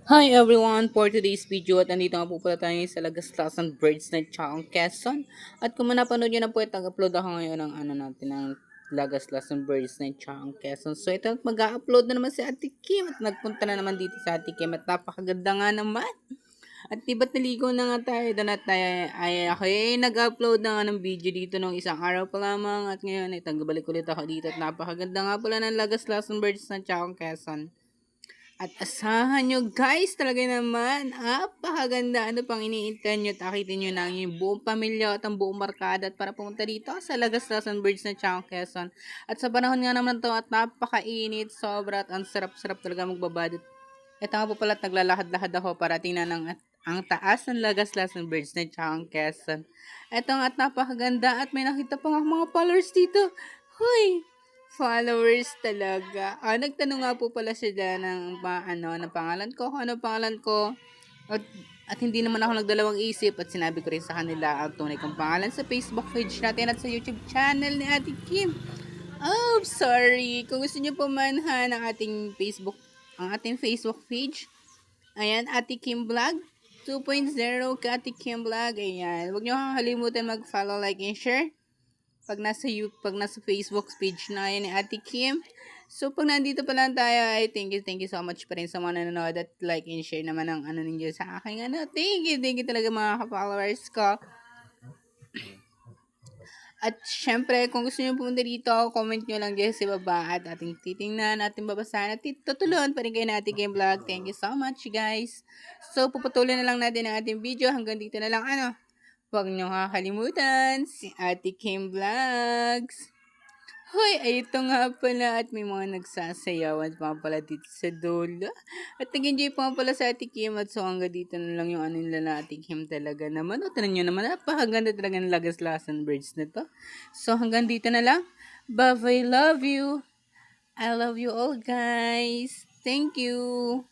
Hi everyone! For today's video at andito nga po pala tayo sa Lagaslasan Birds Night Chaong Quezon. At kung manapanood nyo na po, tag-upload ako ngayon ng ng Lagaslasan Birds Night Chaong Quezon. So ito, mag-upload na naman si Ate Kim at nagpunta na naman dito sa Ate Kim at napakaganda nga naman. At diba't naligo na nga tayo doon at tayo, ako nag-upload na nga ng video dito nung isang araw pa lamang at ngayon ay tagbalik ulit ako dito at napakaganda nga pala ng Lagaslasan Birds Night Chaong Quezon. At asahan nyo guys, talaga naman, napakaganda. Ano pang iniintay nyo at akitin nyo na yung buong pamilya at ang buong markada at para pumunta dito sa Lagaslasan Birds na Chang Quezon. At sa panahon nga naman to at napakainit, sobra at ang sarap-sarap talaga magbabadot. Ito nga po pala at naglalakad-lakad ako para tingnan ang taas ng Lagaslasan Birds na Chang Quezon. Ito nga at napakaganda at may nakita pang mga followers dito. Hoy! Followers talaga. Nagtanong nga po pala sila ng pangalan ko, kung ano pangalan ko. At, at hindi naman ako nagdalawang isip at sinabi ko rin sa kanila ang tunay kong pangalan sa Facebook page natin at sa YouTube channel ni Ate Kim. Oh, sorry. Kung gusto niyo po manhan ang ating Facebook page, ayan, Ate Kim Vlog 2.0 ka Ate Kim Vlog. Ayan. Huwag niyo kakalimutan mag-follow, like, and share pag nasa Facebook page na yan ni Ate Kim. So, pag nandito pa lang tayo, ay thank you so much pa rin sa mga nanonood at like and share naman ang ninyo sa akin. Thank you talaga mga ka-followers ko. At syempre, kung gusto niyo pumunta dito, comment nyo lang dyan sa baba at ating titingnan, ating babasahan at tutulungan pa rin kayo natin game vlog. Thank you so much guys. So, puputuloy na lang natin ang ating video. Hanggang dito na lang Huwag niyo kakalimutan si Ate Kim Vlogs. Hoy, ay ito nga pala at may mga nagsasayawan pa pala dito sa dulo. At nag-enjoy pa pala sa Ate Kim at so hanggang dito na lang yung nila na Ate Kim talaga naman. O tanan nyo naman, napakaganda talaga ng Lagaslasan Birds na to. So hanggang dito na lang. Bye, I love you. I love you all guys. Thank you.